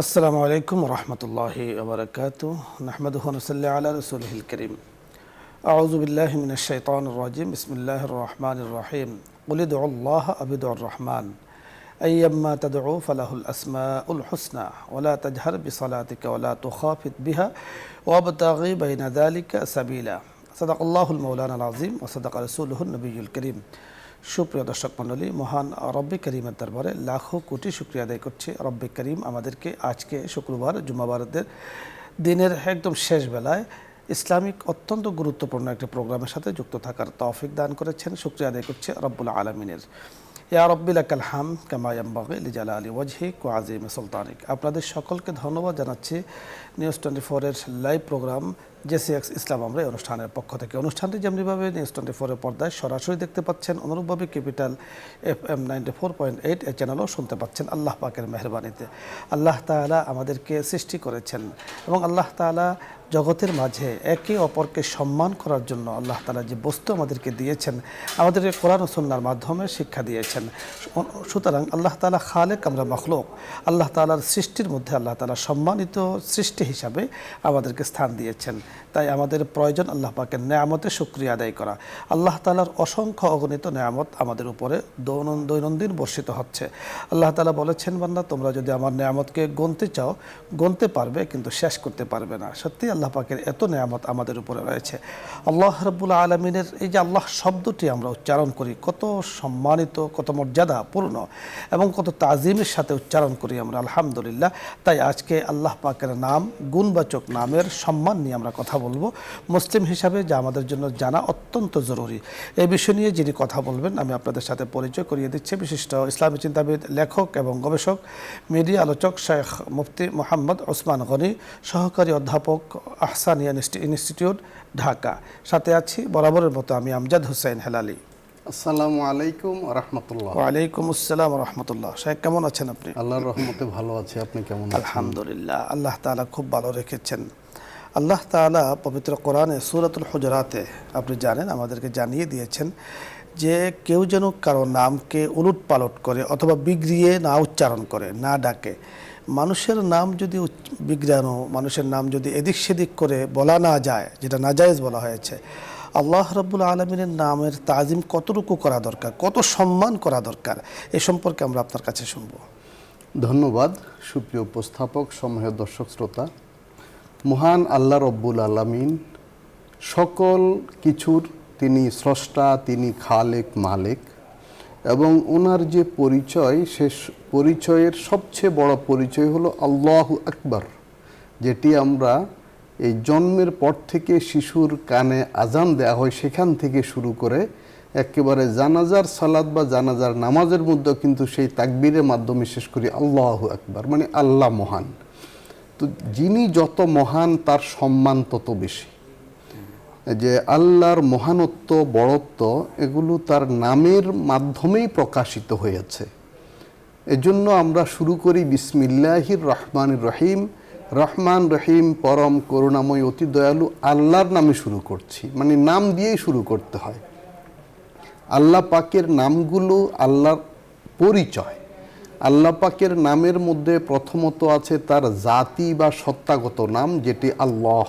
আসসালামু আলাইকুম রহমতুল্লাহি ওবরাকাতুহ নাহমাদুহু ওয়া নুসাল্লি আলা রাসূলিহিল কারীম আউযু বিল্লাহি মিনাশ শাইতানির রাজীম বিসমিল্লাহির রহমানির রহিম কুল উদউল্লাহা আও উদউর রহমান আইয়াম্মা তাদউ ফালাহুল আসমাউল হুসনা ওয়া লা তাজহার বিসালাতিকা ওয়া লা তুখাফিত বিহা ওয়াবতাগি বাইনা যালিকা সাবিলা সাদাকাল্লাহুল মাওলানাল আযীম ওয়া সাদাকা রাসূলুহুন নবিয়্যুল কারীম। সুপ্রিয় দর্শক মণ্ডলী, মহান রব্বে করিমের দরবারে লাখো কোটি শুকরিয়া আদায় করছি। রব্বে করিম আমাদেরকে আজকে শুক্রবার জুমাবারদের দিনের একদম শেষ বেলায় ইসলামিক অত্যন্ত গুরুত্বপূর্ণ একটি প্রোগ্রামের সাথে যুক্ত থাকার তৌফিক দান করেছেন। শুকরিয়া আদায় করছি রব্বুল আলমিনের। ইয়া রব্বি লাকাল হামদ কামা ইয়ানবাগি লিজালালি ওয়াজহিক ওয়া আযীমি সুলতানিক। আপনাদের সকলকে ধন্যবাদ জানাচ্ছি নিউজ 24-এর লাইভ প্রোগ্রাম জেসিএক্স ইসলাম আমরা এই অনুষ্ঠানের পক্ষ থেকে। অনুষ্ঠানটি যেমনিভাবে নিউজ 24-এর পর্দায় সরাসরি দেখতে পাচ্ছেন, অনুরূপভাবে ক্যাপিটাল FM 94.8 এই চ্যানেলও শুনতে পাচ্ছেন আল্লাহ পাকের মেহরবানিতে। আল্লাহ তাআলা আমাদেরকে সৃষ্টি করেছেন এবং আল্লাহ তাআলা জগতের মাঝে একে অপরকে সম্মান করার জন্য আল্লাহ তাআলা যে বস্তু আমাদেরকে দিয়েছেন, আমাদেরকে কোরআন ও সুন্নাহর মাধ্যমে শিক্ষা দিয়েছেন। সুতরাং আল্লাহ তাআলা খালেক, আমরা মাখলুক। আল্লাহ তাআলার সৃষ্টির মধ্যে আল্লাহ তাআলা সম্মানিত সৃষ্টি হিসাবে আমাদেরকে স্থান দিয়েছেন। তাই আমাদের প্রয়োজন আল্লাহ পাকের নেয়ামতের শুকরিয়া আদায় করা। আল্লাহ তাআলার অসংখ্য অগণিত নেয়ামত আমাদের উপরে দৈনন্দিন বর্ষিত হচ্ছে। আল্লাহ তাআলা বলেছেন, বান্দা তোমরা যদি আমার নেয়ামতকে গুনতে চাও গুনতে পারবে, কিন্তু শেষ করতে পারবে না। সত্যি আল্লাহ পাকের এত নেয়ামত আমাদের উপরে রয়েছে। আল্লাহ রাব্বুল আলামিনের এই যে আল্লাহ শব্দটি আমরা উচ্চারণ করি, কত সম্মানিত, কত মর্যাদাপূর্ণ এবং কত তাজিমের সাথে উচ্চারণ করি আমরা, আলহামদুলিল্লাহ। তাই আজকে আল্লাহ পাকের নাম, গুণবাচক নামের সম্মান নিয়ে আমরা কথা বলবো। মুসলিম হিসাবে যা আমাদের জন্য জানা অত্যন্ত জরুরি। এই বিষয় নিয়ে যিনি কথা বলবেন আমি আপনাদের সাথে পরিচয় করিয়ে দিচ্ছি। বিশিষ্ট ইসলামী চিন্তাবিদ, লেখক এবং গবেষক, মিডিয়া আলোচক শেখ মুফতি মোহাম্মদ ওসমান গনি, সহকারী অধ্যাপক, আহসানিয়া ইনস্টিটিউট, ঢাকা। সাথে আছি বরাবরের মতো আমি আমজাদ হোসেন হেলালি। আসসালামু আলাইকুম ওয়া রাহমাতুল্লাহ। ওয়ালাইকুম আসসালাম ওয়া রাহমাতুল্লাহ। শেখ কেমন আছেন আপনি? আল্লাহর রহমতে ভালো আছি, আপনি কেমন আছেন? আলহামদুলিল্লাহ, আল্লাহ তাআলা খুব ভালো রেখেছেন। আল্লাহ তাআলা পবিত্র কোরআনে সূরাতুল হুজুরাতে আপনি জানেন, আমাদেরকে জানিয়ে দিয়েছেন যে কেউ যেন কারো নামকে উলট পালট করে অথবা বিগড়িয়ে না উচ্চারণ করে, না ডাকে। মানুষের নাম যদি বিগড়ানো, মানুষের নাম যদি এদিক সেদিক করে বলা না যায়, যেটা নাজায়েজ বলা হয়েছে, আল্লাহ রাব্বুল আলামিনের নামের তাজিম কতটুকু করা দরকার, কত সম্মান করা দরকার, এ সম্পর্কে আমরা আপনার কাছে শুনব। ধন্যবাদ সুপ্রিয় উপস্থাপক, সম্মানীয় দর্শক শ্রোতা। মহান আল্লাহ রব্বুল আলামিন সকল কিছুর তিনি স্রষ্টা, তিনি খালেক, মালিক, এবং ওনার যে পরিচয়, সে পরিচয়ের সবচেয়ে বড় পরিচয় হলো আল্লাহু আকবার, যেটি আমরা এই জন্মের পর থেকে শিশুর কানে আজান দেওয়া হয় সেখান থেকে শুরু করে একেবারে জানাজার সালাত বা জানাজার নামাজের মধ্যেও কিন্তু সেই তাকবীরের মাধ্যমে শেষ করি আল্লাহু আকবার, মানে আল্লাহ মহান। তো যিনি যত মহান তার সম্মান তত বেশি। যে আল্লাহর মহানত্ব, বড়ত্ব, এগুলো তার নামের মাধ্যমেই প্রকাশিত হয়েছে। এজন্য আমরা শুরু করি বিসমিল্লাহির রহমানির রহিম। রহমান রহিম, পরম করুণাময়, অতি দয়ালু আল্লাহর নামে শুরু করছি, মানে নাম দিয়েই শুরু করতে হয়। আল্লাহ পাকের নামগুলো আল্লাহর পরিচয়। আল্লাহ পাকের নামের মধ্যে প্রথমত আছে তার জাতি বা সত্তাগত নাম, যেটি আল্লাহ,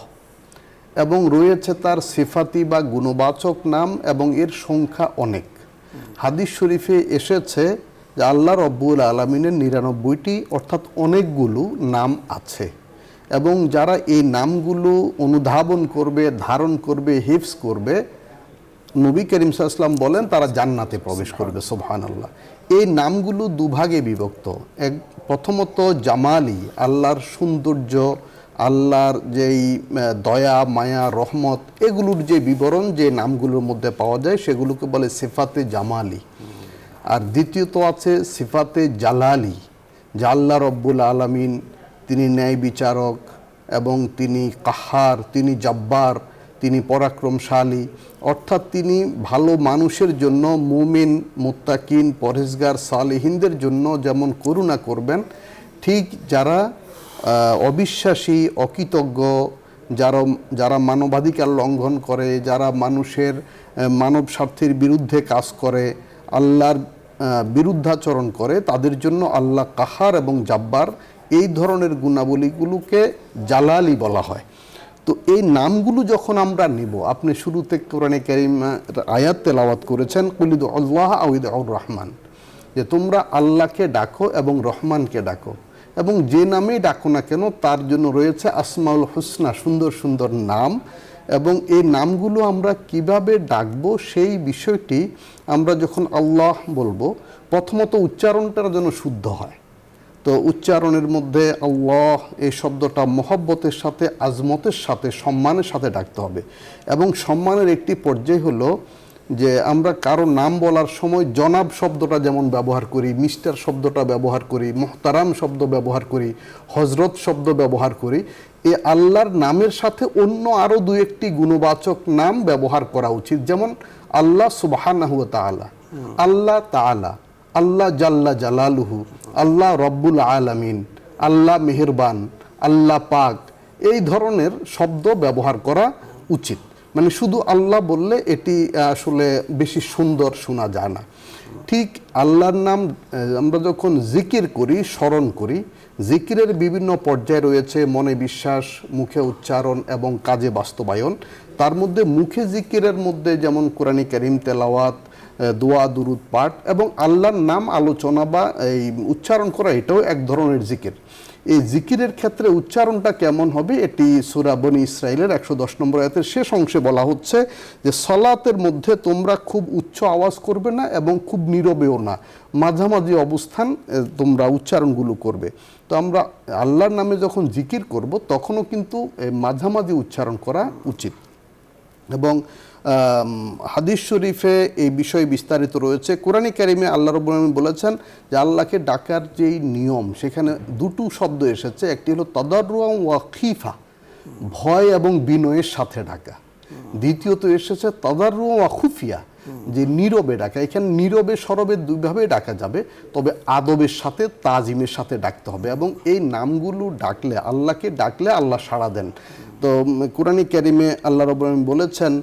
এবং রয়েছে তার সিফাতি বা গুণবাচক নাম, এবং এর সংখ্যা অনেক। হাদিস শরীফে এসেছে যে আল্লাহ রব্বুল আলামিনের 99টি অর্থাৎ অনেকগুলো নাম আছে, এবং যারা এই নামগুলো অনুধাবন করবে, ধারণ করবে, হিফজ করবে, নবী করিম সাল্লাল্লাহু আলাইহি ওয়াসাল্লাম বলেন তারা জান্নাতে প্রবেশ করবে। সুবহানাল্লাহ। এই নামগুলো দুভাগে বিভক্ত। প্রথমত জামালি, আল্লাহর সৌন্দর্য, আল্লাহর যেই দয়া, মায়া, রহমত, এগুলোর যে বিবরণ যে নামগুলোর মধ্যে পাওয়া যায় সেগুলোকে বলে সিফাতে জামালি। আর দ্বিতীয়ত আছে সিফাতে জালালি, যে আল্লাহ রব্বুল আলামিন তিনি ন্যায় বিচারক, এবং তিনি কাহার, তিনি জব্বার, তিনি পরাক্রমশালী। অর্থাৎ তিনি ভালো মানুষের জন্য, মুমিন, মুত্তাকিন, পরহেজগার, সালেহিনদের জন্য যেমন করুণা করবেন, ঠিক যারা অবিশ্বাসী, অকৃতজ্ঞ, যারা মানবাধিকার লঙ্ঘন করে, যারা মানুষের মানব স্বার্থের বিরুদ্ধে কাজ করে, আল্লাহর বিরুদ্ধাচরণ করে, তাদের জন্য আল্লাহ কাহার এবং জাব্বার, এই ধরনের গুণাবলীগুলোকে জালালি বলা হয়। তো এই নামগুলো যখন আমরা নিব, আপনি শুরুতে কোরআনে কারীম আয়াত তেলাওয়াত করেছেন, কুলিদু আল্লাহ আউদ রহমান, যে তোমরা আল্লাহকে ডাকো এবং রহমানকে ডাকো, এবং যে নামেই ডাকো না কেন তার জন্য রয়েছে আসমাউল হুসনা, সুন্দর সুন্দর নাম। এবং এই নামগুলো আমরা কিভাবে ডাকবো সেই বিষয়টি আমরা যখন আল্লাহ বলবো, প্রথমত উচ্চারণটার যেন শুদ্ধ হয়। তো উচ্চারণের মধ্যে আল্লাহ এই শব্দটা মহব্বতের সাথে, আজমতের সাথে, সম্মানের সাথে ডাকতে হবে। এবং সম্মানের একটি পর্যায় হলো যে আমরা কারো নাম বলার সময় জনাব শব্দটা যেমন ব্যবহার করি, মিস্টার শব্দটা ব্যবহার করি, মোহতারাম শব্দ ব্যবহার করি, হজরত শব্দ ব্যবহার করি, এই আল্লাহর নামের সাথে অন্য আরও দু একটি গুণবাচক নাম ব্যবহার করা উচিত। যেমন আল্লাহ সুবহানাহু ওয়া তাআলা, আল্লাহ তাআলা, আল্লাহ জাল্লা জালালুহু, আল্লাহ রব্বুল আলামিন, আল্লাহ মেহেরবান, আল্লাহ পাক, এই ধরনের শব্দ ব্যবহার করা উচিত। মানে শুধু আল্লাহ বললে এটি আসলে বেশি সুন্দর শোনা যায় না। ঠিক আল্লাহর নাম আমরা যখন জিকির করি, স্মরণ করি, জিকিরের বিভিন্ন পর্যায় রয়েছে, মনে বিশ্বাস, মুখে উচ্চারণ এবং কাজে বাস্তবায়ন। তার মধ্যে মুখে জিকিরের মধ্যে যেমন কোরআনে কারীম তেলাওয়াত, দোয়া দুরুদ পাঠ এবং আল্লাহর নাম আলোচনা বা এই উচ্চারণ করা, এটাও এক ধরনের জিকির। এই জিকিরের ক্ষেত্রে উচ্চারণটা কেমন হবে, এটি সূরা বনী ইসরাইলের 110 নম্বর আয়াতের শেষ অংশে বলা হচ্ছে যে সলাতের মধ্যে তোমরা খুব উচ্চ আওয়াজ করবে না এবং খুব নীরবেও না, মাঝামাঝি অবস্থান তোমরা উচ্চারণগুলো করবে। তো আমরা আল্লাহর নামে যখন জিকির করব তখনও কিন্তু মাঝামাঝি উচ্চারণ করা উচিত। এবং হাদিস শরীফে এই বিষয়ে বিস্তারিত রয়েছে। কোরআনে কারিমে আল্লাহ রাব্বুল আলামিন বলেছেন যে আল্লাহকে ডাকার যেই নিয়ম, সেখানে দুটো শব্দ এসেছে, একটি হলো তাদাররুআন ওয়া খিফা, ভয় এবং বিনয়ের সাথে ডাকা। দ্বিতীয়ত এসেছে তাদাররুআন ওয়া খুফিয়া, যে নীরবে ডাকা। এখানে নীরবে সরবে দুইভাবে ডাকা যাবে, তবে আদবের সাথে, তাজিমের সাথে ডাকতে হবে। এবং এই নামগুলো ডাকলে, আল্লাহকে ডাকলে আল্লাহ সাড়া দেন। তো কোরআনে কারিমে আল্লাহ রাব্বুল আলামিন বলেছেন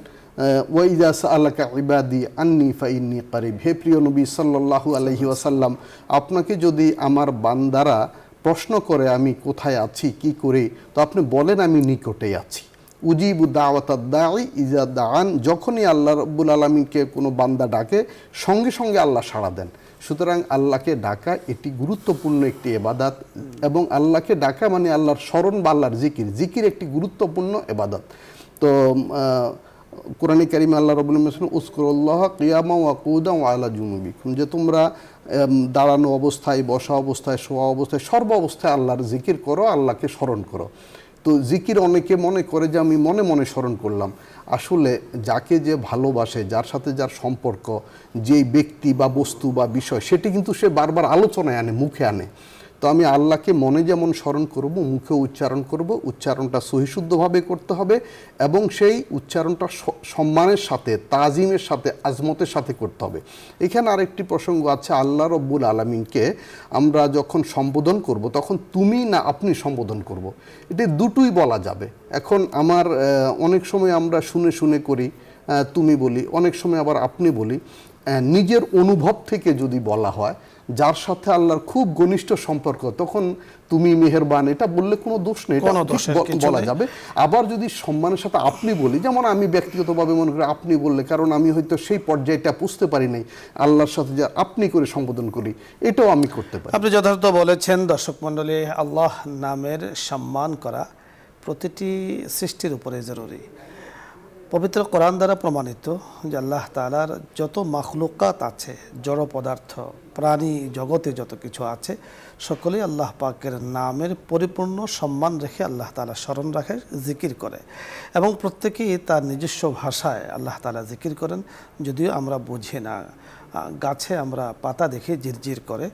ওয়াইজা সাআলাকা ইবাদি আন্নি ফাইন্নি কারিব, হে প্রিয় নবী সাল্লাল্লাহু আলাইহি ওয়াসাল্লাম, আপনাকে যদি আমার বান্দারা প্রশ্ন করে আমি কোথায় আছি, কি করি, তো আপনি বলেন আমি নিকটেই আছি। উজিবু দাওয়াতাদ দাঈ ইজা দাআন, যখনই আল্লাহ রাব্বুল আলামিনকে কোনো বান্দা ডাকে সঙ্গে সঙ্গে আল্লাহ সাড়া দেন। সুতরাং আল্লাহকে ডাকা এটি গুরুত্বপূর্ণ একটি ইবাদত। এবং আল্লাহকে ডাকা মানে আল্লাহর স্মরণ বা আল্লাহর জিকির, জিকির একটি গুরুত্বপূর্ণ ইবাদত। তো কোরআনে কারিমে আল্লাহ রাব্বুল আলামিন বলেছেন উযকুরুল্লাহ কিয়ামান ওয়া কুউদান ওয়া আলা জুনুবিকুম, যে তোমরা দাঁড়ানো অবস্থায়, বসা অবস্থায়, শোয়া অবস্থায়, সর্ব অবস্থায় আল্লাহর জিকির করো, আল্লাহকে স্মরণ করো। তো জিকির অনেকে মনে করে যে আমি মনে মনে স্মরণ করলাম। আসলে যাকে যে ভালোবাসে, যার সাথে যার সম্পর্ক, যেই ব্যক্তি বা বস্তু বা বিষয়, সেটি কিন্তু সে বারবার আলোচনায় আনে, মুখে আনে। তো আমি আল্লাহকে মনে যেমন স্মরণ করব, মুখে উচ্চারণ করব, উচ্চারণটা সহিশুদ্ধভাবে করতে হবে এবং সেই উচ্চারণটা সম্মানের সাথে, তাজিমের সাথে, আজমতের সাথে করতে হবে। এখানে আরেকটি প্রসঙ্গ আছে, আল্লাহ রব্বুল আলামিনকে আমরা যখন সম্বোধন করব তখন তুমি না আপনি সম্বোধন করব, এটি দুটোই বলা যাবে। এখন আমার অনেক সময় আমরা শুনে শুনে করি, তুমি বলি, অনেক সময় আবার আপনি বলি। নিজের অনুভব থেকে যদি বলা হয়, যার সাথে আল্লাহর খুব ঘনিষ্ঠ সম্পর্ক, তখন তুমি মেহেরবান, এটা বললে কোনো দোষ নেই, এটা বলা যাবে। আবার যদি সম্মানের সাথে আপনি বলি, যেমন আমি ব্যক্তিগতভাবে মনে করি আপনি বললে, কারণ আমি হয়তো সেই পর্যায়টা বুঝতে পারি নাই, আল্লাহর সাথে যে আপনি করে সম্বোধন করি, এটাও আমি করতে পারি। আপনি যথার্থ বলেছেন। দর্শক মণ্ডলী, আল্লাহ নামের সম্মান করা প্রতিটি সৃষ্টির উপরে জরুরি। পবিত্র কোরআন দ্বারা প্রমাণিত যে আল্লাহ তাআলার যত মাখলুকাত আছে, জড় পদার্থ, প্রাণী জগতে যত কিছু আছে, সকলেই আল্লাহ পাকের নামের পরিপূর্ণ সম্মান রেখে আল্লাহ তাআলা স্মরণ রাখে, জিকির করে এবং প্রত্যেকেই তার নিজস্ব ভাষায় আল্লাহ তাআলা জিকির করেন। যদিও আমরা বুঝি না, গাছে আমরা পাতা দেখি ঝিরঝির করে,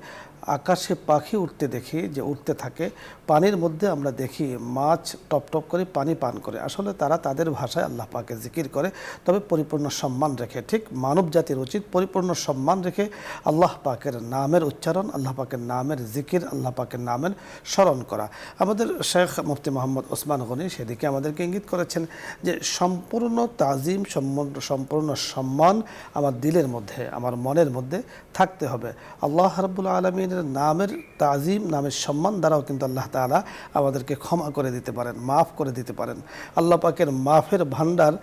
আকাশে পাখি উঠতে দেখি যে উঠতে থাকে, পানির মধ্যে আমরা দেখি মাছ টপ টপ করে পানি পান করে। আসলে তারা তাদের ভাষায় আল্লাহ পাকে জিকির করে, তবে পরিপূর্ণ সম্মান রেখে। ঠিক মানব জাতির উচিত পরিপূর্ণ সম্মান রেখে আল্লাহ পাকের নামের উচ্চারণ, আল্লাহ পাকের নামের জিকির, আল্লাহ পাকের নামের স্মরণ করা। আমাদের শেখ মুফতি মোহাম্মদ ওসমান গনি সেদিকে আমাদেরকে ইঙ্গিত করেছেন যে সম্পূর্ণ তাজিম, সম্পূর্ণ সম্মান আমার দিলের মধ্যে, আমার মনের মধ্যে থাকতে হবে। আল্লাহ রাব্বুল আলামিন আলামিনের নামের তাজিম, নামের সম্মান দ্বারাও কিন্তু আল্লাহ তাআলা আমাদেরকে ক্ষমা করে দিতে পারেন, মাফ করে দিতে পারেন। আল্লাহ পাকের মাফের ভান্ডার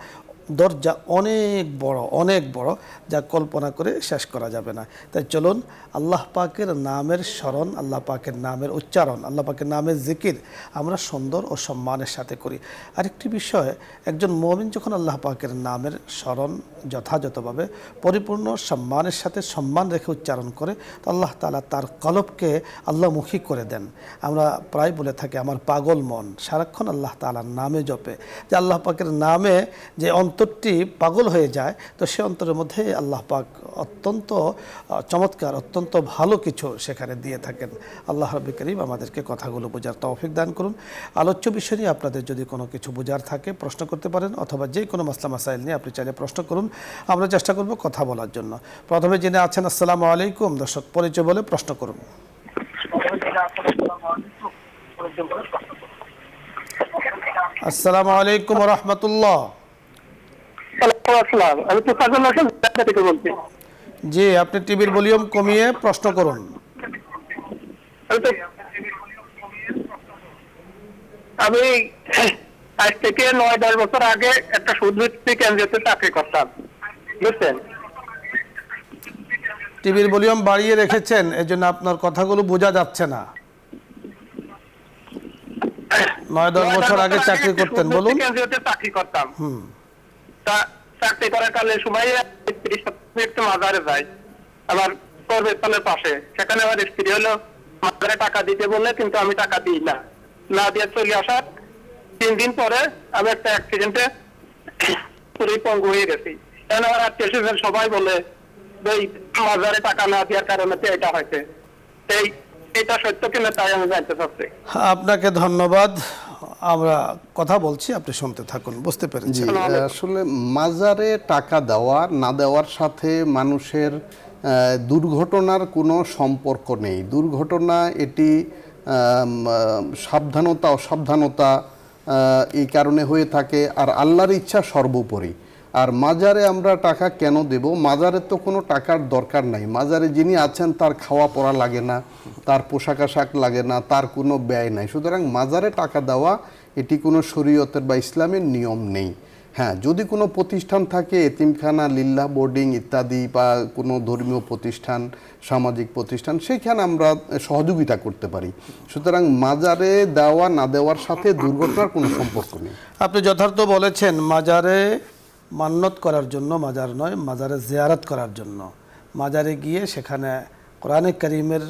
দরজা অনেক বড়, যা কল্পনা করে শেষ করা যাবে না। তাই চলুন আল্লাহ পাকের নামের স্মরণ, আল্লাহ পাকের নামের উচ্চারণ, আল্লাহ পাকের নামের জিকির আমরা সুন্দর ও সম্মানের সাথে করি। আরেকটি বিষয়, একজন মুমিন যখন আল্লাহ পাকের নামের স্মরণ যথাযথভাবে পরিপূর্ণ সম্মানের সাথে সম্মান রেখে উচ্চারণ করে, তো আল্লাহ তাআলা তার কলবকে আল্লাহমুখী করে দেন। আমরা প্রায় বলে থাকি আমার পাগল মন সারাক্ষণ আল্লাহ তাআলার নামে জপে, যে আল্লাহ পাকের নামে যে অন্তরটি পাগল হয়ে যায়, তো সে অন্তরের মধ্যে আল্লাহ পাক অত্যন্ত চমৎকার, অত্যন্ত ভালো কিছু সেখানে দিয়ে থাকেন। আল্লাহ রাব্বুল কারীম আমাদেরকে কথাগুলো বোঝার তৌফিক দান করুন। আলোচ্য বিষয় নিয়ে আপনাদের যদি কোনো কিছু বোঝার থাকে প্রশ্ন করতে পারেন, অথবা যে কোনো মাসলা মাসাইল নিয়ে আপনি চাইলে প্রশ্ন করুন, আমরা চেষ্টা করব কথা বলার জন্য। প্রথমে যিনি আছেন, আসসালামু আলাইকুম। দর্শক পরিচয় বলে প্রশ্ন করুন। আসসালামু আলাইকুম ওয়া রাহমাতুল্লাহ। আমি তো ফাজল হোসেন ঢাকা থেকে বলছি। জি, আপনি টিভির ভলিউম কমিয়ে প্রশ্ন করুন। আমি আজ থেকে 9-10 বছর আগে একটা সুদভিত্তিক এনজিওতে চাকরি করতাম, বুঝছেন? টিভির ভলিউম বাড়িয়ে রেখেছেন, এজন্য আপনার কথাগুলো বোঝা যাচ্ছে না। 9-10 বছর আগে চাকরি করতেন, বলুন। এনজিওতে চাকরি করতাম। তা চাকরি করার কালে সময় 30 একটু মাজারে যাই, আমার কর্মস্থলের পাশে। সেখানে আমার স্ত্রী হলো মাজারে টাকা দিতে বললে, কিন্তু আমি টাকা দিই না দিয়ে চলে আসার 3 দিন পরে আমি একটা অ্যাক্সিডেন্টে পুরো পঙ্গু হয়ে গেছি। এখন আমার আত্মীয় সবাই বলে এই মাজারে টাকা না দেওয়ার কারণে তো এটা হয়েছে। এটা সত্য কিনা তাই আমি জানতে চাচ্ছি। আপনাকে ধন্যবাদ। আমরা কথা বলছি, আপনি শুনতে থাকুন। বুঝতে পেরেছি। আসলে মাজারে টাকা দেওয়া না দেওয়ার সাথে মানুষের দুর্ঘটনার কোনো সম্পর্ক নেই। দুর্ঘটনা এটি সাবধানতা অসাবধানতা এই কারণে হয়ে থাকে, আর আল্লাহর ইচ্ছা সর্বোপরি। আর মাজারে আমরা টাকা কেন দেব? মাজারে তো কোনো টাকার দরকার নাই। মাজারে যিনি আছেন তার খাওয়া পড়া লাগে না, তার পোশাক আশাক লাগে না, তার কোনো ব্যয় নাই। সুতরাং মাজারে টাকা দেওয়া এটি কোনো শরীয়তের বা ইসলামের নিয়ম নেই। হ্যাঁ, যদি কোনো প্রতিষ্ঠান থাকে, এতিমখানা, লিল্লাহ বোর্ডিং ইত্যাদি, বা কোনো ধর্মীয় প্রতিষ্ঠান, সামাজিক প্রতিষ্ঠান, সেইখানে আমরা সহযোগিতা করতে পারি। সুতরাং মাজারে দেওয়া না দেওয়ার সাথে দুর্ঘটনার কোনো সম্পর্ক নেই। আপনি যথার্থ বলেছেন। মাজারে মান্নত করার জন্য মাজার নয়, মাজারে জিয়ারত করার জন্য। মাজারে গিয়ে সেখানে কোরআনে কারীমের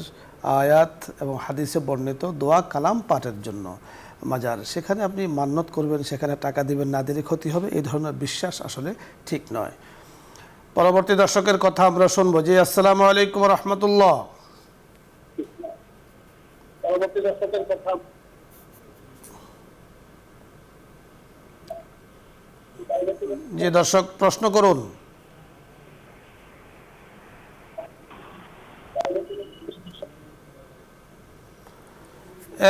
আয়াত এবং হাদিসে বর্ণিত দোয়া কালাম পাঠের জন্য মাজার। সেখানে আপনি মান্নত করবেন, সেখানে টাকা দিবেন, না দিলে ক্ষতি হবে, এই ধরনের বিশ্বাস আসলে ঠিক নয়। পরবর্তী দর্শকের কথা আমরা শুনবো। জি, আসসালামু আলাইকুম রহমতুল্লাহ। জি দর্শক, প্রশ্ন করুন।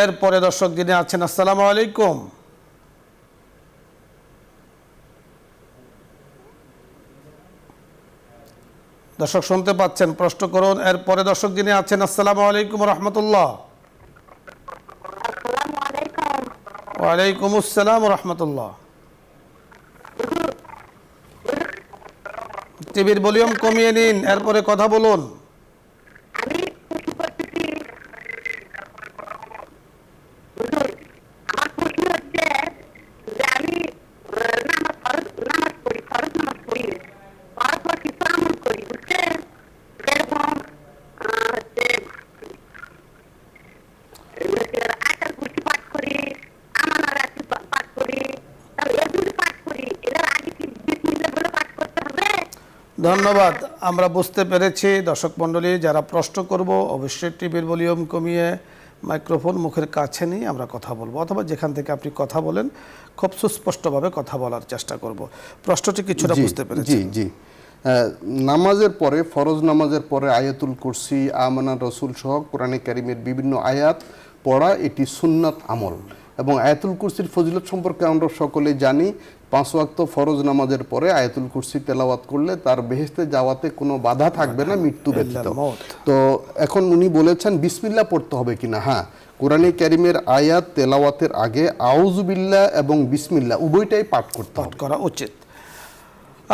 এরপরে দর্শক যিনি আছেন, আসসালামু আলাইকুম। দর্শক শুনতে পাচ্ছেন, প্রশ্ন করুন। এরপরে দর্শক যিনি আছেন, আসসালামু আলাইকুম রহমতুল্লাহ। ওয়ালাইকুম আসসালাম রহমতুল্লাহ। টিভির ভলিউম কমিয়ে নিন, এরপরে কথা বলুন। ধন্যবাদ। আমরা বুঝতে পেরেছি। দর্শক মণ্ডলী, যারা প্রশ্ন করব অবশ্যই টিভির ভলিউম কমিয়ে মাইক্রোফোন মুখের কাছে নিয়ে আমরা কথা বলবো, অথবা যেখান থেকে আপনি কথা বলেন খুব সুস্পষ্টভাবে কথা বলার চেষ্টা করব। প্রশ্নটি কিছুটা বুঝতে পেরেছি। জি জি। নামাজের পরে, ফরজ নামাজের পরে আয়াতুল কুরসি, আমানা রসুল সহ কোরআনে কারিমের বিভিন্ন আয়াত পড়া, এটি সুন্নাত আমল। এবং আয়াতুল কুরসির ফজিলত সম্পর্কে আমরা সকলেই জানি, 5 ওয়াক্ত ফরজ নামাজের পরে আয়াতুল কুরসি তেলাওয়াত করলে তার বেহেশতে যাওয়াতে কোনো বাধা থাকবে না মৃত্যু ব্যতীত। তো এখন উনি বলেছেন বিসমিল্লাহ পড়তে হবে কিনা। হ্যাঁ, কোরআনে কারিমের আয়াত তেলাওয়াতের আগে আউযু বিল্লাহ এবং বিসমিল্লাহ উভয়টাই পাঠ করতে হবে, করা উচিত।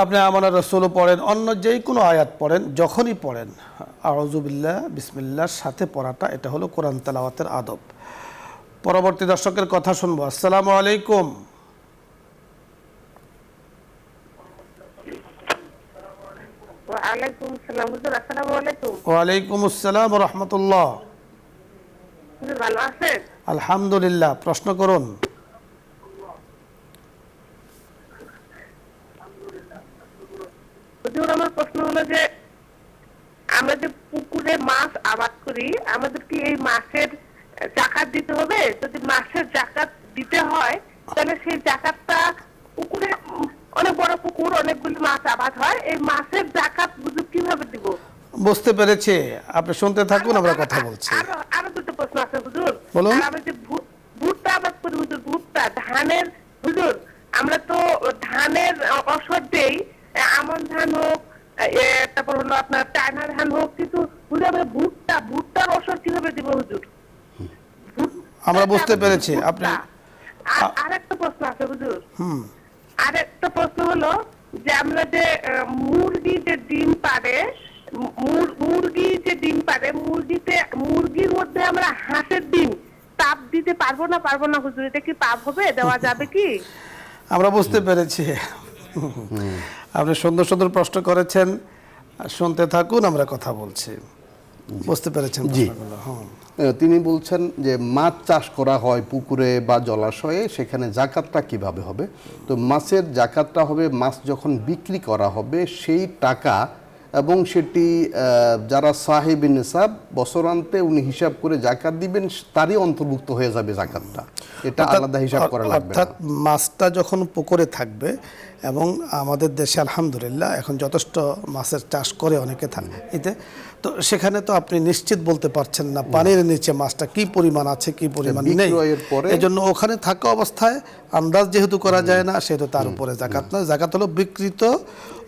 আপনি আমাদের রাসূলও পড়েন, অন্য যেই কোনো আয়াত পড়েন, যখনই পড়েন আউযু বিল্লাহ বিসমিল্লাহর সাথে পড়াটা এটা হলো কোরআন তেলাওয়াতের আদব। পরবর্তী দর্শকের কথা শুনবো। আসসালামু আলাইকুম। ওয়ালাইকুম আসসালাম হুজুর। আসসালামু আলাইকুম। ওয়ালাইকুম আসসালাম ওয়া রাহমাতুল্লাহ। হুজুর ভালো আছেন? আলহামদুলিল্লাহ। প্রশ্ন করুন। হুজুর আমার প্রশ্ন হলো যে আমরা যে পুকুরে মাছ আবাদ করি, আমাদের কি এই মাছের জাকাত দিতে হবে? যদি মাছের জাকাত দিতে হয় তাহলে সেই জাকাতটা পুকুরে, অনেক বড় পুকুর, অনেকগুলি মাছ আবাদ হয়, এই মাছের জাকাত হুজুর কিভাবে দিব? বুঝতে পেরেছি, আপনি শুনতে থাকুন, আমরা কথা বলছি। আরো দুটো প্রশ্ন আছে হুজুর। বলুন। আর আমরা যে ভুট্টা আবাদ করি হুজুর, ভুট্টা ধানের, হুজুর আমরা তো ধানের ঔষধ দেই, আমন ধান হোক, তারপর হলো আপনার চায়না ধান হোক, কিন্তু হুজুর আমরা ভুট্টার ঔষধ কিভাবে দিব হুজুর? আমরা বুঝতে পেরেছি আপনি। আর একটা প্রশ্ন আছে হুজুর। আর একটা প্রশ্ন হলো যে আমরা যে মুরগি যে ডিম পারে, মুরগির মধ্যে আমরা হাঁসের ডিম তাপ দিতে পারবো না হুজুর? এটা কি পাপ হবে? দেওয়া যাবে কি? আমরা বুঝতে পেরেছি। আপনি সুন্দর সুন্দর প্রশ্ন করেছেন, শুনতে থাকুন, আমরা কথা বলছি। বুঝতে পেরেছেন প্রশ্নগুলো? তিনি বলছেন যে মাছ চাষ করা হয় পুকুরে বা জলাশয়ে, সেখানে জাকাতটা কিভাবে হবে। তো মাছের জাকাতটা হবে মাছ যখন বিক্রি করা হবে সেই টাকা, এবং সেটি যারা সাহেবে নিসাব বছরান্তে উনি হিসাব করে জাকাত দিবেন তারই অন্তর্ভুক্ত হয়ে যাবে জাকাতটা, এটা আলাদা হিসাব করা লাগবে না। অর্থাৎ মাছটা যখন পুকুরে থাকবে, এবং আমাদের দেশে আলহামদুলিল্লাহ এখন যথেষ্ট মাছের চাষ করে অনেকে থাকে এতে, তো সেখানে তো আপনি নিশ্চিত বলতে পারছেন না পানির নিচে মাছটা কি পরিমাণ আছে কি পরিমাণ নেই, এই জন্য ওখানে থাকা অবস্থায় আন্দাজ যেহেতু করা যায় না, সেহেতু তার উপরে জাকাত না। জাকাত হলো বিকৃত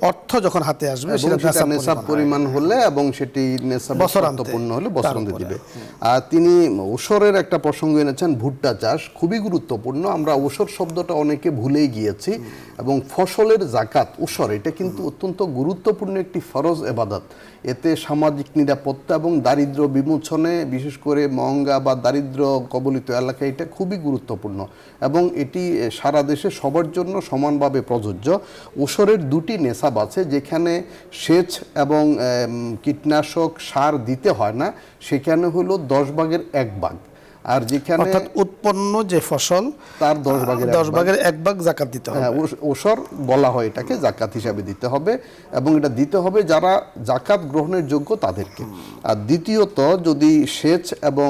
অর্থ যখন হাতে আসবে সেটা নেশাব পরিমাণ হলে এবং সেটি নেশাবপূর্ণ হলে বছরান্তে দিবে। আর তিনি ওসরের একটা প্রসঙ্গ এনেছেন, ভুট্টা চাষ খুবই গুরুত্বপূর্ণ। আমরা ওসর শব্দটা অনেকে ভুলেই গিয়েছি, এবং ফসলের জাকাত ওসর এটা কিন্তু অত্যন্ত গুরুত্বপূর্ণ একটি ফরজ ইবাদত। এতে সামাজিক নিরাপত্তা এবং দারিদ্র্য বিমোচনে, বিশেষ করে মহঙ্গা বা দারিদ্র্য কবলিত এলাকায় এটা খুবই গুরুত্বপূর্ণ, এবং এটি সারা দেশে সবার জন্য সমানভাবে প্রযোজ্য। ওসরের দুটি নেশাব আছে, যেখানে সেচ এবং কীটনাশক সার দিতে হয় না, সেখানে হলো 10 ভাগের 1 ভাগ। আর যেখানে অর্থাৎ উৎপন্ন যে ফসল তার 10 ভাগের 1 ভাগ জাকাত দিতে হবে। ওসর বলা হয় এটাকে, জাকাত হিসাবে দিতে হবে, এবং এটা দিতে হবে যারা জাকাত গ্রহণের যোগ্য তাদেরকে। আর দ্বিতীয়ত, যদি সেচ এবং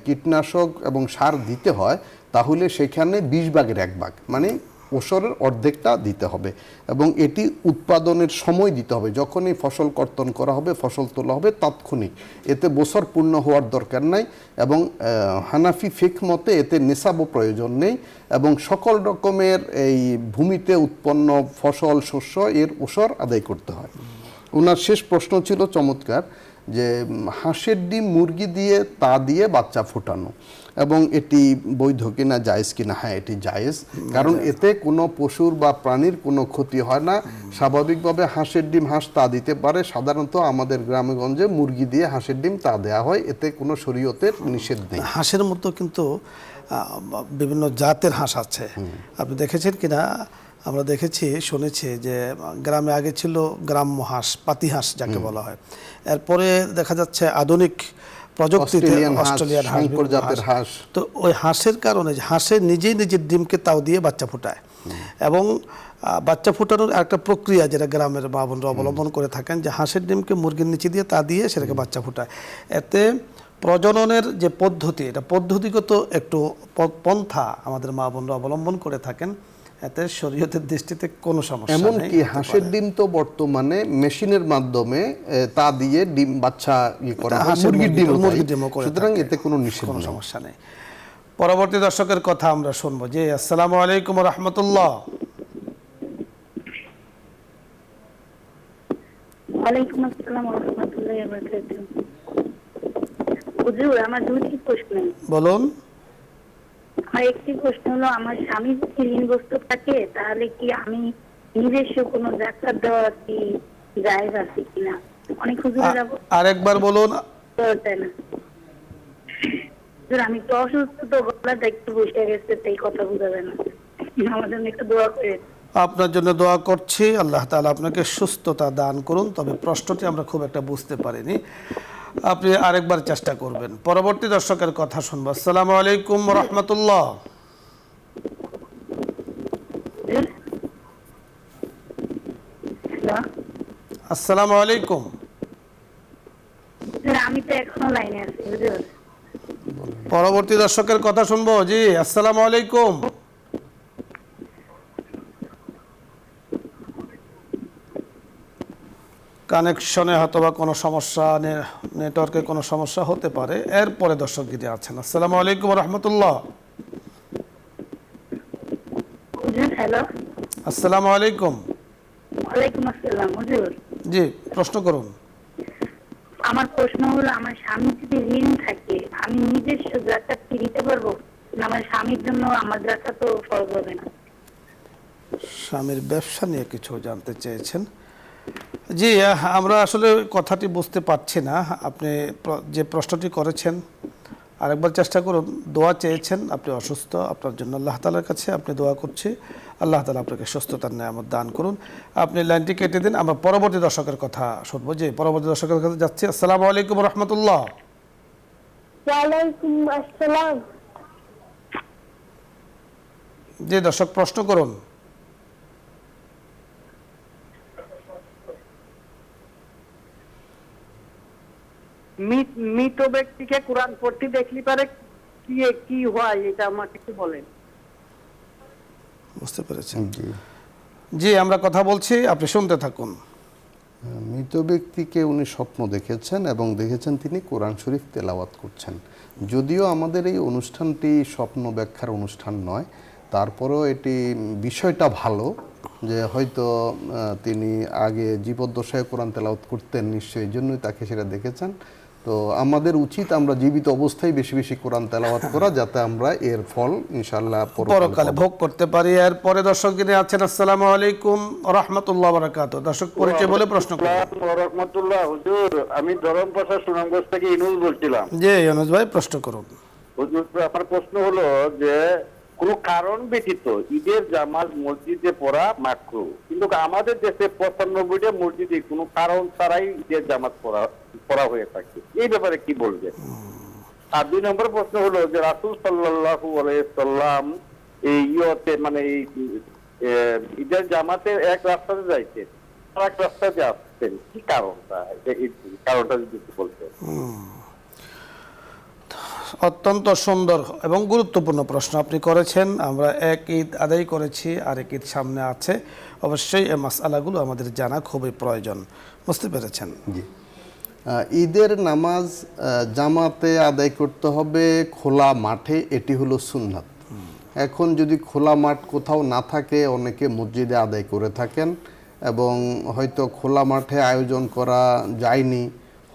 কীটনাশক এবং সার দিতে হয় তাহলে সেখানে 20 ভাগের 1 ভাগ, মানে ওসরের অর্ধেকটা দিতে হবে, এবং এটি উৎপাদনের সময় দিতে হবে। যখনই ফসল কর্তন করা হবে, ফসল তোলা হবে তাৎক্ষণিক, এতে বছর পূর্ণ হওয়ার দরকার নাই, এবং হানাফি ফিকহ মতে এতে নিসাবও প্রয়োজন নেই, এবং সকল রকমের এই ভূমিতে উৎপন্ন ফসল শস্য এর ওসর আদায় করতে হয়। ওনার শেষ প্রশ্ন ছিল চমৎকার, যে হাঁসের ডিম মুরগি দিয়ে তা দিয়ে বাচ্চা ফোটানো, এবং এটি বৈধ কিনা, জায়েজ কিনা। হ্যাঁ, এটি জায়েজ, কারণ এতে কোনো পশুর বা প্রাণীর কোনো ক্ষতি হয় না। স্বাভাবিকভাবে হাঁসের ডিম হাঁস তা দিতে পারে, সাধারণত আমাদের গ্রামেগঞ্জে মুরগি দিয়ে হাঁসের ডিম তা দেওয়া হয়, এতে কোনো শরীয়তের নিষেধ নেই। হাঁসের মতো কিন্তু বিভিন্ন জাতের হাঁস আছে, আপনি দেখেছেন কিনা? আমরা দেখেছি, শুনেছি যে গ্রামে আগে ছিল গ্রাম্য হাঁস, পাতি হাঁস যাকে বলা হয়, এরপরে দেখা যাচ্ছে আধুনিক প্রযুক্তিতে অস্ট্রেলিয়ান হাঁস। তো ওই হাঁসের কারণে হাঁসের নিজেই নিজের ডিমকে তাও দিয়ে বাচ্চা ফোটায়, এবং বাচ্চা ফোটানোর একটা প্রক্রিয়া যেটা গ্রামের মা বোনরা অবলম্বন করে থাকেন, যে হাঁসের ডিমকে মুরগির নিচে দিয়ে তা দিয়ে সেটাকে বাচ্চা ফোটায়। এতে প্রজননের যে পদ্ধতি, এটা পদ্ধতিগত একটু পন্থা আমাদের মা বোনরা অবলম্বন করে থাকেন, এতে শরীয়তের দৃষ্টিতে কোনো সমস্যা নেই। এমনকি হাঁসের ডিম তো বর্তমানে মেশিনের মাধ্যমে তা দিয়ে ডিম বাচ্চা করা হয়, মুরগির ডিমও করে, সুতরাং এতে কোনো নিষেধ, কোনো সমস্যা নেই। পরবর্তী দর্শকের কথা আমরা শুনবো। জি, আসসালামু আলাইকুম ওয়া রাহমাতুল্লাহ। ওয়ালাইকুম আসসালাম ওয়া রাহমাতুল্লাহি ওয়া বারাকাতুহু। হুজুর, আমার দুটি প্রশ্ন। বলুন। আমার একটি প্রশ্ন হলো, আমার স্বামী যদি ঋণগ্রস্ত থাকে তাহলে কি আমি নিজস্ব কোনো যাকাত দেওয়া কি জায়েজ আছে কিনা? অনেক হুজুরেরা আরেকবার বলুন। দেয় না। হুজুর, আমি তো অসুস্থ, তো গলাটা একটু বসে গেছে, তাই কথা বোঝা যায় না। আমার জন্য একটু দোয়া করে। আপনার জন্য দোয়া করছি, আল্লাহ তাআলা আপনাকে সুস্থতা দান করুন। তবে প্রশ্নটি আমরা খুব একটা বুঝতে পারিনি, আপনি আরেকবার চেষ্টা করবেন। পরবর্তী দর্শকের কথা শুনবো। আসসালামু আলাইকুম ওয়া রাহমাতুল্লাহ। হ্যালো, আসসালামু আলাইকুম। হুজুর, আমি তো এখনো লাইনে আছি হুজুর। পরবর্তী দর্শকের কথা শুনবো। জি, আসসালামু আলাইকুম। কানেকশনে হয়তো বা কোনো সমস্যা, নেটওয়ার্কে কোনো সমস্যা হতে পারে। এরপরে দর্শক গিয়ে আছেন। আসসালামু আলাইকুম ওয়া রাহমাতুল্লাহ। হুজুর, হ্যালো। আসসালামু আলাইকুম। ওয়ালাইকুম আসসালাম হুজুর। জি, প্রশ্ন করুন। আমার প্রশ্ন হলো, আমার স্বামী যদি ঋণ থাকে, আমি নিজস্ব যাকাত কি দিতে পারবো না? আমার স্বামীর জন্য আমার যাকাত তো ফরজ হবে না? স্বামীর ব্যবসা নিয়ে কিছু জানতে চেয়েছেন। জি, আমরা আসলে কথাটি বুঝতে পারছি না। আপনি যে প্রশ্নটি করেছেন আরেকবার চেষ্টা করুন। দোয়া চেয়েছেন, আপনি অসুস্থ, আপনার জন্য আল্লাহ তাআলার কাছে আপনি দোয়া করছি, আল্লাহ তাআলা আপনাকে সুস্থতার নেয়ামত দান করুন। আপনি লাইনটি কেটে দিন, আমরা পরবর্তী দর্শকের কথা শুনবো। যে পরবর্তী দর্শকের কাছে যাচ্ছি। আসসালামু আলাইকুম ওয়া রাহমাতুল্লাহ। ওয়ালাইকুম আসসালাম। জি দর্শক, প্রশ্ন করুন। মৃত ব্যক্তিকে কোরআন পড়তে দেখলি পারে কি কি হয়, এটা আমাকে একটু বলেন। বুঝতে পেরেছেন? জি। জি, আমরা কথা বলছি, আপনি শুনতে থাকুন। মৃত ব্যক্তিকে উনি স্বপ্ন দেখেছেন এবং দেখেছেন তিনি কোরআন শরীফ তেলাওয়াত করছেন। যদিও আমাদের এই অনুষ্ঠানটি স্বপ্ন ব্যাখ্যার অনুষ্ঠান নয়, তারপরেও এটি বিষয়টা ভালো যে হয়তো তিনি আগে জীবদ্দশায় কোরআন তেলাওয়াত করতেন, নিশ্চয়ই এই জন্যই তাকে সেটা দেখেছেন। তো আমাদের উচিত আমরা জীবিত অবস্থায় বেশি বেশি কোরআন তেলাওয়াত করা, যাতে আমরা এর ফল ইনশাআল্লাহ পরকালে ভোগ করতে পারি। এরপরে দর্শক যিনি আছেন, আসসালামু আলাইকুম ওয়া রাহমাতুল্লাহি ওয়া বারাকাতুহু। দর্শক পরিচয় বলে প্রশ্ন করুন। রহমতুল্লাহ। হুজুর, আমি ধরম পাশা সুনামগঞ্জ থেকে ইনুস বলছিলাম। জি ইউনুস ভাই, প্রশ্ন করুন। হুজুর, আমার প্রশ্ন হলো যে কোন কারণ ব্যতীত ঈদের জামাত মসজিদে পড়া মাকরুহ, কিন্তু আমাদের দেশে 95টা মসজিদে কোনো কারণ ছাড়াই ঈদের জামাত পড়া হয়ে থাকে, এই ব্যাপারে কি বলবেন? আর 2 নম্বর প্রশ্ন হলো যে রাসূল সাল্লাল্লাহু আলাইহি সাল্লাম এই মানে এই ঈদের জামাতে এক রাস্তাতে যাইতেন, আর এক রাস্তাতে আসতেন, কি কারণটা? এই কারণটা যদি একটু বলতেন। অত্যন্ত সুন্দর এবং গুরুত্বপূর্ণ প্রশ্ন আপনি করেছেন। আমরা এক ঈদ আদায় করেছি, আরেক ঈদ সামনে আছে, অবশ্যই এই মাসআলাগুলো আমাদের জানা খুবই প্রয়োজন। বুঝতে পেরেছেন? জি। ঈদের নামাজ জামাতে আদায় করতে হবে খোলা মাঠে, এটি হলো সুন্নাত। এখন যদি খোলা মাঠ কোথাও না থাকে, অনেকে মসজিদে আদায় করে থাকেন এবং হয়তো খোলা মাঠে আয়োজন করা যায়নি,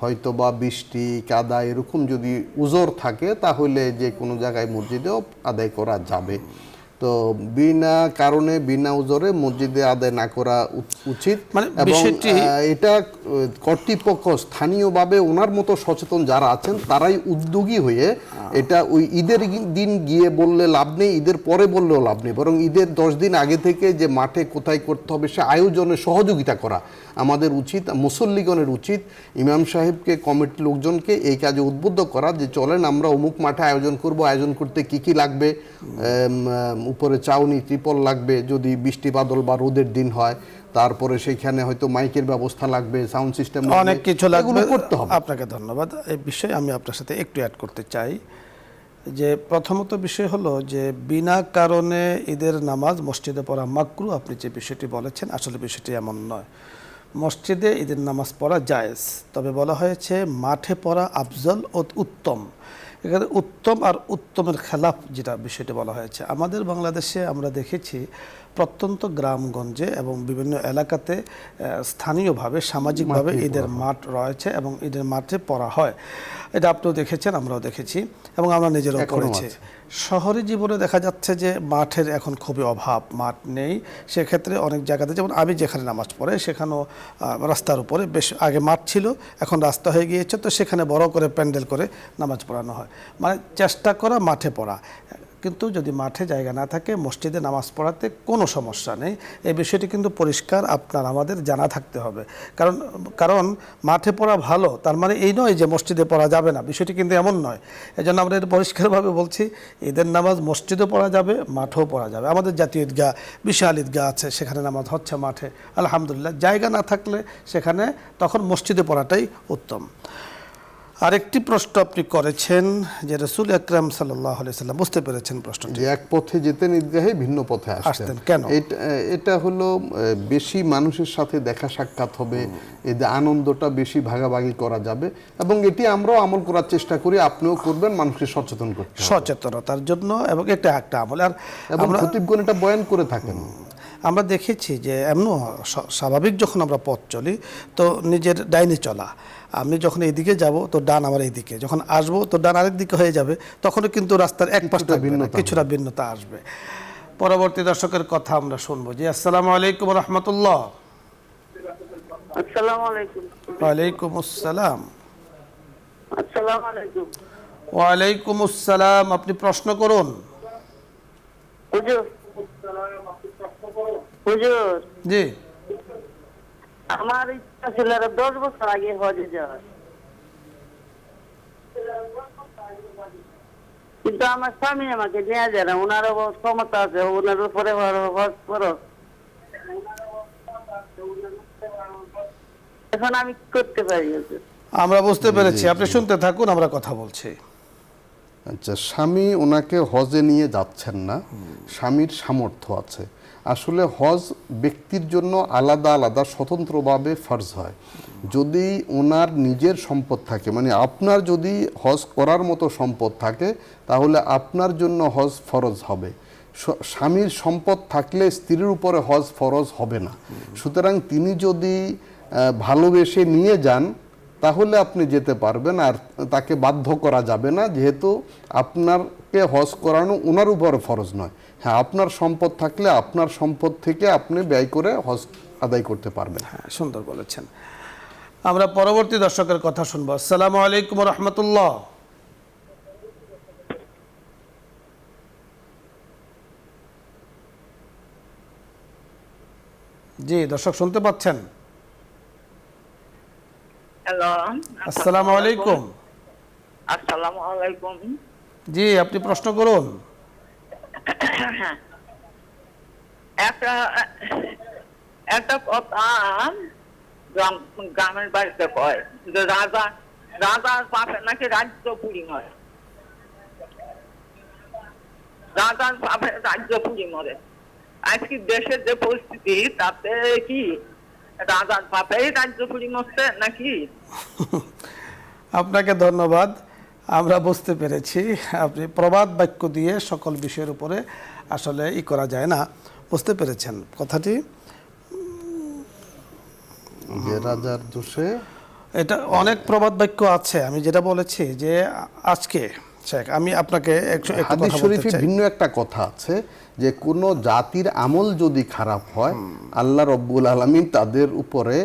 হয়তো বা বৃষ্টি কাদা এরকম যদি উজর থাকে, তাহলে যে কোনো জায়গায় মসজিদেও আদায় করা যাবে। তো বিনা কারণে বিনা উজরে মসজিদে আদায় না করা উচিত। এবং এটা কর্তৃপক্ষ স্থানীয়ভাবে ওনার মতো সচেতন যারা আছেন তারাই উদ্যোগী হয়ে এটা ওই ঈদের দিন গিয়ে বললে লাভ নেই, ঈদের পরে বললেও লাভ নেই, বরং ঈদের 10 দিন আগে থেকে যে মাঠে কোথায় করতে হবে সে আয়োজনে সহযোগিতা করা আমাদের উচিত। মুসল্লিগণের উচিত ইমাম সাহেবকে, কমিটির লোকজনকে এই কাজে উদ্বুদ্ধ করা যে চলেন আমরা অমুক মাঠে আয়োজন করব, আয়োজন করতে কি কি লাগবে, উপরে চাউনি ত্রিপল লাগবে যদি বৃষ্টি বাদল বা রোদের দিন হয়, তারপরে সেখানে হয়তো মাইকের ব্যবস্থা লাগবে, সাউন্ড সিস্টেম, অনেক কিছু লাগবে, করতে হবে। আপনাকে ধন্যবাদ। এই বিষয়ে আমি আপনার সাথে একটু অ্যাড করতে চাই যে প্রথমত বিষয় হলো যে বিনা কারণে ঈদের নামাজ মসজিদে পড়া মাকরুহ। আপনি যে বিষয়টি বলেছেন আসলে বিষয়টি এমন নয়। মসজিদে ঈদের নামাজ পড়া জায়েজ, তবে বলা হয়েছে মাঠে পড়া আফজল ও উত্তম। এখানে উত্তম আর উত্তমের খেলাফ যেটা বিষয়টি বলা হয়েছে, আমাদের বাংলাদেশে আমরা দেখেছি প্রত্যন্ত গ্রামগঞ্জে এবং বিভিন্ন এলাকাতে স্থানীয়ভাবে সামাজিকভাবে ঈদের মাঠ রয়েছে এবং ঈদের মাঠে পড়া হয়। এটা আপনিও দেখেছেন, আমরাও দেখেছি এবং আমরা নিজেরাও পড়েছি। শহরে জীবনে দেখা যাচ্ছে যে মাঠের এখন খুবই অভাব, মাঠ নেই। সেক্ষেত্রে অনেক জায়গাতে, যেমন আমি যেখানে নামাজ পড়ে সেখানেও রাস্তার উপরে বেশ আগে মাঠ ছিল, এখন রাস্তা হয়ে গিয়েছে, তো সেখানে বড় করে প্যান্ডেল করে নামাজ পড়ানো হয়। মানে চেষ্টা করা মাঠে পড়া, কিন্তু যদি মাঠে জায়গা না থাকে মসজিদে নামাজ পড়াতে কোনো সমস্যা নেই। এই বিষয়টি কিন্তু পরিষ্কার আপনার আমাদের জানা থাকতে হবে। কারণ মাঠে পড়া ভালো তার মানে এই নয় যে মসজিদে পড়া যাবে না, বিষয়টি কিন্তু এমন নয়। এজন্য আমরা এটা পরিষ্কারভাবে বলছি, ঈদের নামাজ মসজিদে পড়া যাবে, মাঠেও পড়া যাবে। আমাদের জাতীয় ঈদগাহ, বিশাল ঈদগাহ আছে, সেখানে নামাজ হচ্ছে মাঠে, আলহামদুলিল্লাহ। জায়গা না থাকলে সেখানে তখন মসজিদে পড়াটাই উত্তম। আরেকটি প্রশ্ন আপনি করেছেন যে রাসূল আকরাম সাল্লাল্লাহু আলাইহি সাল্লাম, বুঝতে পেরেছেন প্রশ্নটি, যে এক পথে যেতেন ঈদগাহে, ভিন্ন পথে আসতেন কেন? এটা হলো বেশি মানুষের সাথে দেখা সাক্ষাৎ হবে, এতে আনন্দটা বেশি ভাগাভাগি করা যাবে, এবং এটি আমরাও আমল করার চেষ্টা করি, আপনিও করবেন, মানুষকে সচেতন করতে হবে। সচেতনতার জন্য, এবং এটা একটা আমল। আর এবং খতিবগণ এটা বয়ান করে থাকেন। আমরা দেখেছি যে এমন স্বাভাবিক যখন আমরা পথ চলি তো নিজের ডাইনে চলা, আমি যখন এইদিকে যাব তো ডান আমার এইদিকে, যখন আসবো তো ডান আরেক দিকে হয়ে যাবে, তখনও কিন্তু রাস্তার এক পাশটা কিছুটা ভিন্নতা আসবে। পরবর্তী দর্শকের কথা আমরা শুনবো। জি, আসসালামু আলাইকুম রহমতুল্লাহ। আসসালামু আলাইকুম। ওয়ালাইকুম আসসালাম। আসসালামু আলাইকুম। ওয়ালাইকুম আসসালাম, আপনি প্রশ্ন করুন। হুজুর, হুজুর, জি, আমার ইচ্ছা ছিল 10 বছর আগে হজে যাওয়ার, কিন্তু আমার স্বামী আমাকে নিয়ে যায় না। ওনার ক্ষমতা আছে, ওনার উপরে হজ ফরজ। এখন আমি কি করতে পারি? আমরা বুঝতে পেরেছি, আপনি শুনতে থাকুন, আমরা কথা বলছি। আচ্ছা, স্বামী ওনাকে হজে নিয়ে যাচ্ছেন না, স্বামীর সামর্থ্য আছে। আসলে হজ ব্যক্তির জন্য আলাদা আলাদা স্বতন্ত্রভাবে ফরজ হয়। যদি ওনার নিজের সম্পদ থাকে, মানে আপনার যদি হজ করার মতো সম্পদ থাকে, তাহলে আপনার জন্য হজ ফরজ হবে। স্বামীর সম্পদ থাকলে স্ত্রীর উপরে হজ ফরজ হবে না। সুতরাং তিনি যদি ভালোবেসে নিয়ে যান তাহলে আপনি যেতে পারবেন, আর তাকে বাধ্য করা যাবে না, যেহেতু আপনারকে হজ করানো ওনার উপরে ফরজ নয়। হ্যাঁ, আপনার সম্পদ থাকলে আপনার সম্পদ থেকে আপনি ব্যয় করে হজ আদায় করতে পারবেন। হ্যাঁ, সুন্দর বলেছেন। আমরা পরবর্তী দর্শকের কথা শুনবো। আসসালামু আলাইকুম রহমতুল্লাহ। জি, দর্শক শুনতে পাচ্ছেন? হ্যালো, আসসালামু আলাইকুম। আসসালামু আলাইকুম। জি, আপনি প্রশ্ন করুন। একটা কথা গ্রামের বাড়িতে কয় যে রাজার পাশে নাকি রাজ্য পুরি মরে, রাজার পাশে রাজ্য পুরি মরে। আজকে দেশের যে পরিস্থিতি তাতে কি রাজার পাপেই রাজ্য পুরি মরছে নাকি? আপনাকে ধন্যবাদ, আমরা বুঝতে পেরেছি। আপনি প্রবাদ বাক্য দিয়ে সকল বিষয়ের উপরে আসলে করা যায় না, বুঝতে পেরেছেন কথাটি। যে রাজার দোষে, এটা অনেক প্রবাদ বাক্য আছে। আমি যেটা বলেছি যে আজকে শেখ, আমি আপনাকে হাদিস শরীফে ভিন্ন একটা কথা আছে যে কোনো জাতির আমল যদি খারাপ হয়, আল্লাহ রব্বুল আলামিন তাদের উপরে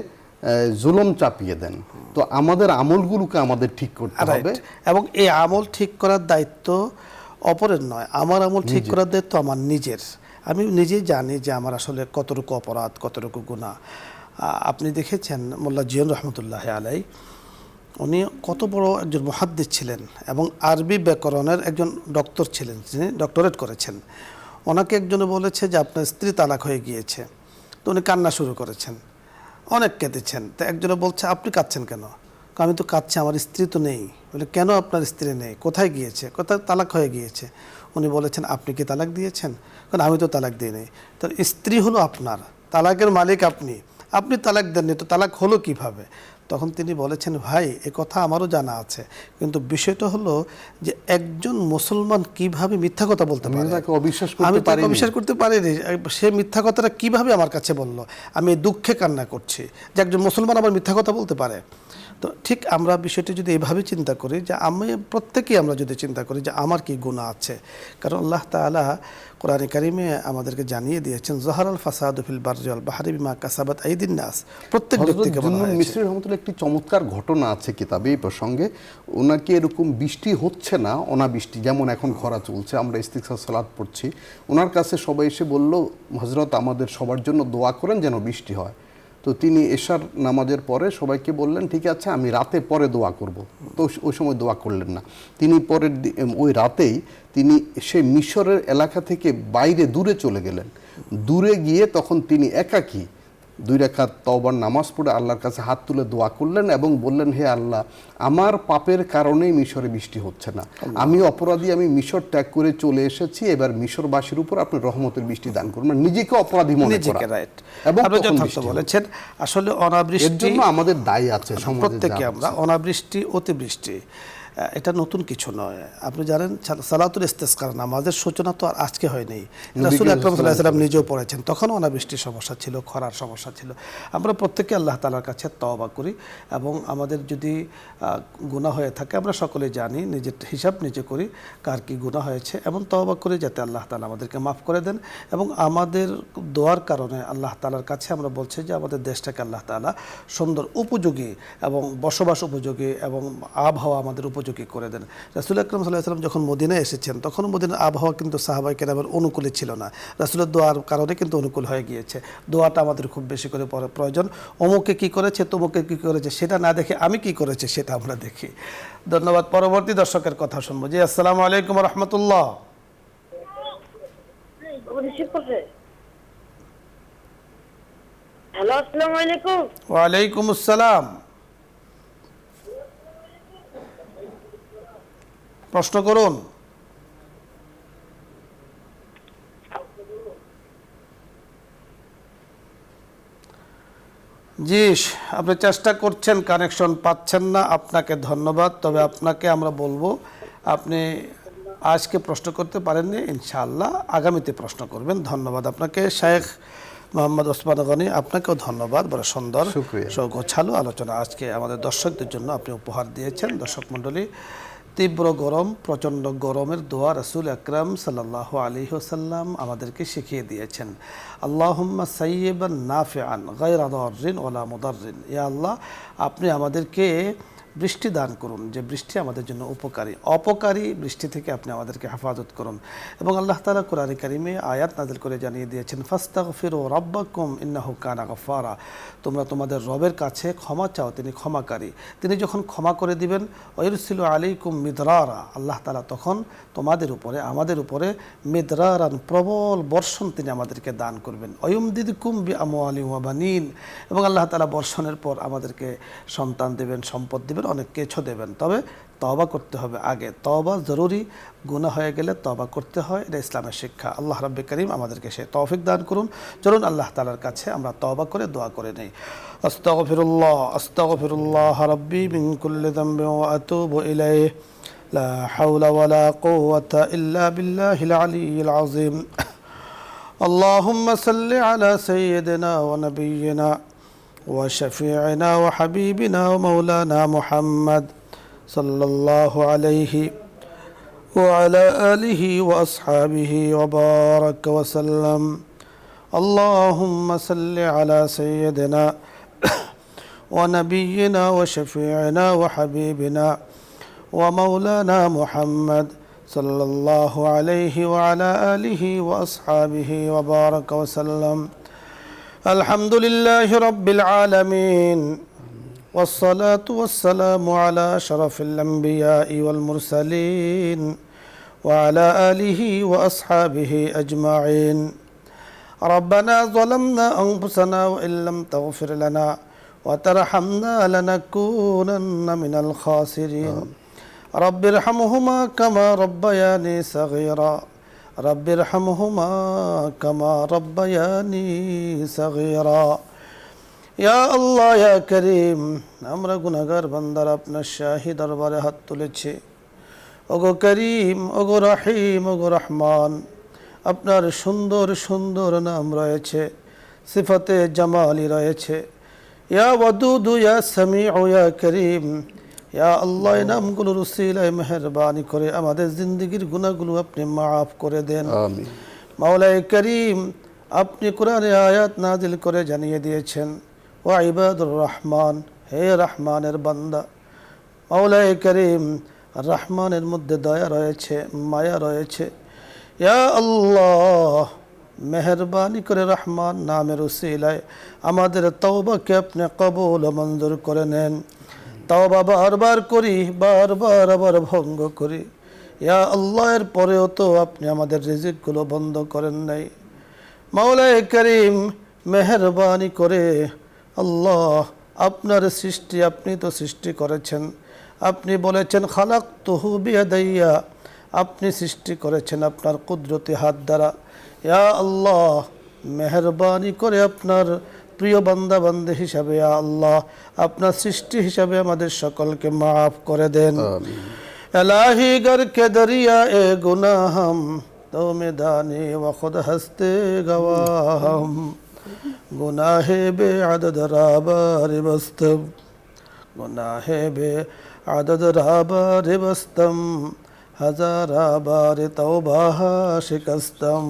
জুলুম চাপিয়ে দেন। তো আমাদের আমলগুলোকে আমাদের ঠিক করতে হবে, এবং এই আমল ঠিক করার দায়িত্ব অপরের নয়, আমার আমল ঠিক করার দায়িত্ব আমার নিজের। আমি নিজেই জানি যে আমার আসলে কতটুকু অপরাধ, কতটুকু গুনাহ। আপনি দেখেছেন মোল্লা জিয়ন রহমতুল্লাহ আলাই, উনি কত বড় একজন মুহাদ্দিস ছিলেন এবং আরবি ব্যাকরণের একজন ডক্টর ছিলেন, যিনি ডক্টরেট করেছেন। ওনাকে একজনে বলেছে যে আপনার স্ত্রী তালাক হয়ে গিয়েছে, তো উনি কান্না শুরু করেছেন, অনেক কেঁদেছেন। তো একজনে বলছে আপনি কাঁদছেন কেন? আমি তো কাঁদছি, আমার স্ত্রী তো নেই। বলে কেন আপনার স্ত্রী নেই, কোথায় গিয়েছে? কোথায় তালাক হয়ে গিয়েছে। উনি বলেছেন আপনি কি তালাক দিয়েছেন? কারণ আমি তো তালাক দিই নাই। তো স্ত্রী হলো আপনার, তালাকের মালিক আপনি, আপনি তালাক দেননি, তো তালাক হলো কিভাবে? তখন তিনি বলেছেন, ভাই এ কথা আমারও জানা আছে, কিন্তু বিষয়টা হলো যে একজন মুসলমান কিভাবে মিথ্যা কথা বলতে পারে, তাকে অবিশ্বাস আমি করতে তাকে পারিনি। অবিশ্বাস করতে পারিনি। সে মিথ্যা কথাটা কিভাবে আমার কাছে বলল, আমি দুঃখে কান্না করছি যে একজন মুসলমান আবার মিথ্যা কথা বলতে পারে। তো ঠিক আমরা বিষয়টি যদি এভাবে চিন্তা করি, যে আমি প্রত্যেকেই আমরা যদি চিন্তা করি যে আমার কি গুনাহ আছে, কারণ আল্লাহ তাআলা কোরআনে কারিমে আমাদেরকে জানিয়ে দিয়েছেন, যাহারাল ফাসাদু ফিল বাররি ওয়াল বাহরি বিমা কাসাবাত আইদিন নাস। প্রত্যেক ব্যক্তিকে বলা হয়েছে। মিসরি রহমতুল্লাহ একটি চমৎকার ঘটনা আছে কিতাবে এই প্রসঙ্গে। ওনাকে এরকম বৃষ্টি হচ্ছে না, অনাবৃষ্টি, যেমন এখন খরা চলছে, আমরা ইস্তিগফার সালাত পড়ছি, ওনার কাছে সবাই এসে বলল, হযরত আমাদের সবার জন্য দোয়া করেন যেন বৃষ্টি হয়। তো তিনি এশার নামাজের পরে সবাইকে বললেন, ঠিক আছে আমি রাতে পরে দোয়া করব। তো ওই সময় দোয়া করলেন না। তিনি পরের ওই রাতেই তিনি সেই মিশরের এলাকা থেকে বাইরে দূরে চলে গেলেন। দূরে গিয়ে তখন তিনি একাকী 2 রাকাত তওবার নামাজ পড়ে আল্লাহর কাছে হাত তুলে দোয়া করলেন এবং বললেন, হে আল্লাহ, আমার পাপের কারণেই মিশরে বৃষ্টি হচ্ছে না, আমি অপরাধী, আমি মিশর ত্যাগ করে চলে এসেছি, এবার মিশরবাসীর উপর আপনি রহমতের বৃষ্টি দান করুন। নিজেকে অপরাধী মনে করা, এবং যথার্থ বলেছেন। আসলে অনাবৃষ্টি, এর জন্য আমাদের দায়ী আছে সমাজে, প্রত্যেকে আমরা। অনাবৃষ্টি, অতিবৃষ্টি এটা নতুন কিছু নয়। আপনি জানেন সালাতুল ইস্তিসকার নামাজের সূচনা তো আর আজকে হয়নি। রাসূল আকরাম সাল্লাল্লাহু আলাইহি ওয়াসাল্লাম নিজেও পড়েছেন, তখন অনাবৃষ্টির সমস্যা ছিল, খরার সমস্যা ছিল। আমরা প্রত্যেকে আল্লাহ তাআলার কাছে তওবা করি, এবং আমাদের যদি গুনাহ হয়ে থাকে আমরা সকলে জানি, নিজের হিসাব নিজে করি কার কি গুনাহ হয়েছে, এবং তওবা করি যাতে আল্লাহ তাআলা আমাদেরকে মাফ করে দেন। এবং আমাদের দোয়ার কারণে আল্লাহ তাআলার কাছে আমরা বলছি যে আমাদের দেশটাকে আল্লাহ তাআলা সুন্দর, উপযোগী এবং বসবাস উপযোগী এবং আবহাওয়া আমাদের উপযোগী করে দেন। রাসূল আকরাম সাল্লাল্লাহু আলাইহি ওয়াসাল্লাম যখন মদিনায় এসেছেন, তখন মদিনার আবহাওয়া কিন্তু সাহাবায়ে কেরামের অনুকূলে ছিল না। রাসূলের দোয়ার কারণে কিন্তু অনুকূল হয়ে গিয়েছে। দোয়াটা আমাদের খুব বেশি করে প্রয়োজন। অমুকে কি করেছে, তমুকে কি করেছে সেটা না দেখে আমি কি করেছি সেটা আমরা দেখি। ধন্যবাদ। পরবর্তী দর্শকের কথা শুনবো। জি, আসসালামু আলাইকুম ওয়া রাহমাতুল্লাহ। হ্যালো, আসসালামু আলাইকুম। ওয়া আলাইকুম আসসালাম। প্রশ্ন করুন। জি, আপনি চেষ্টা করছেন, কানেকশন পাচ্ছেন না, আপনাকে ধন্যবাদ। তবে আপনাকে আমরা বলবো, আপনি আজকে প্রশ্ন করতে পারেননি, ইনশাআল্লাহ আগামীতে প্রশ্ন করবেন। ধন্যবাদ আপনাকে। শেখ মোহাম্মদ ওসমান গনি, আপনাকেও ধন্যবাদ। বড় সুন্দর গোছালো আলোচনা আজকে আমাদের দর্শকদের জন্য আপনি উপহার দিয়েছেন। দর্শক মণ্ডলী, তীব্র গরম, প্রচণ্ড গরমের দোয়া রাসূল আকরাম সাল্লাল্লাহু আলাইহি ওয়াসাল্লাম আমাদেরকে শিখিয়ে দিয়েছেন। আল্লাহুম্মা সাইয়্যিবান নাফিআন গায়রা দাররিন ওয়ালা মুদাররিন। ইয়া আল্লাহ, আপনি আমাদেরকে বৃষ্টি দান করুন, যে বৃষ্টি আমাদের জন্য উপকারী, অপকারী বৃষ্টি থেকে আপনি আমাদেরকে হেফাজত করুন। এবং আল্লাহ তাআলা কোরআনে কারিমে আয়াত নাযিল করে জানিয়ে দিয়েছেন, ফাস্তাগফিরু রাব্বাকুম ইন্নাহু কানা গাফফারা। তোমরা তোমাদের রবের কাছে ক্ষমা চাও, তিনি ক্ষমাকারী। তিনি যখন ক্ষমা করে দিবেন, ওয়ায়ুরসিলু আলাইকুম মিদরারা, আল্লাহ তাআলা তখন তোমাদের উপরে, আমাদের উপরে মিদরারান, প্রবল বর্ষণ তিনি আমাদেরকে দান করবেন। ওয়ুমদিদকুম বিআমওয়ালিন ওয়া বানিন, এবং আল্লাহ তাআলা বর্ষণের পর আমাদেরকে সন্তান দেবেন, সম্পদ দেবেন, অনেক কিছু দেবেন। তবে তওবা করতে হবে আগে, তওবা জরুরি। গুনাহ হয়ে গেলে তওবা করতে হয়, এটা ইসলামের শিক্ষা। আল্লাহ রাব্বুল কারীম আমাদেরকে সেই তৌফিক দান করুন। চলুন আল্লাহ তাআলার কাছে আমরা তওবা করে দোয়া করে নেই। আস্তাগফিরুল্লাহ আস্তাগফিরুল্লাহ রাব্বি মিন কুল্লি যামবিন ওয়া আতুবু ইলাইহি লা হাওলা ওয়ালা কুওয়াতা ইল্লা বিল্লাহিল আলিয়্যিল আযীম। আল্লাহুম্মা সাল্লি আলা সাইয়্যিদিনা ওয়া নাবিয়্যিনা وشفيعنا وحبيبنا ومولانا محمد صلى الله عليه وعلى آله وأصحابه وبارك وسلم. اللهم صل على سيدنا ونبينا وشفيعنا وحبيبنا ومولانا محمد صلى الله عليه وعلى آله وأصحابه وبارك وسلم. الحمد لله رب العالمين، والصلاة والسلام على أشرف الأنبياء والمرسلين وعلى آله وأصحابه أجمعين. ربنا ظلمنا أنفسنا وإن لم تغفر لنا وترحمنا لنكونن من الخاسرين. رب ارحمهما كما ربياني صغيرا رب ارحمهما كما ربياني صغيرا. ইয়া আল্লাহ ইয়া করিম, আমরা গুনাহগার বান্দারা আপনার শাহী দরবারে হাত তুলেছি। ওগো করিম, ওগো রহিম, ওগো রহমান, আপনার সুন্দর সুন্দর নাম রয়েছে, সিফাতে জামালি রয়েছে। ইয়া ওয়াদুদু ইয়া সামিউ ইয়া করিম, ইয়া আল্লাহ, এই নামগুলোর উসিলায় মেহেরবানি করে আমাদের জিন্দেগির গুনাহগুলো আপনি মাফ করে দেন। আমিন। মাওলায়ে করিম, আপনি কোরআনে আয়াত নাজিল করে জানিয়ে দিয়েছেন, ওয়া ইবাদুর রহমান, হে রহমানের বান্দা। মাওলায়ে করিম, রহমানের মধ্যে দয়া রয়েছে, মায়া রয়েছে। ইয়া আল্লাহ, মেহরবানি করে রহমান নামের উসিলায় আমাদের তওবাকে আপনি কবুল ও মঞ্জুর করে নেন। তওবা বারবার করি, বারবার আবার ভঙ্গ করি। ইয়া আল্লাহ, এর পরেও তো আপনি আমাদের রিজিকগুলো বন্ধ করেন নাই। মাওলায়ে করিম, মেহরবানি করে আল্লাহ, আপনার সৃষ্টি আপনি তো সৃষ্টি করেছেন। আপনি বলেছেন খালাকতুহু বিয়াদাইয়া, আপনি সৃষ্টি করেছেন আপনার কুদরতি হাত দ্বারা। ইয়া আল্লাহ, মেহরবানি করে আপনার প্রিয় বান্দা বান্দী হিসাবে ইয়া আল্লাহ, আপনার সৃষ্টি হিসাবে আমাদের সকলকে মাফ করে দেন। এলাহি গর কে দরিয়া এ গুনাহম, তো মেদানে ও খুদ হস্তে গওয়াহম, গুনাহে বে আদদ রাবার বস্তম, গুনাহে বে আদদ রাবার বস্তম, হাজারা বার তওবা শিকস্তম।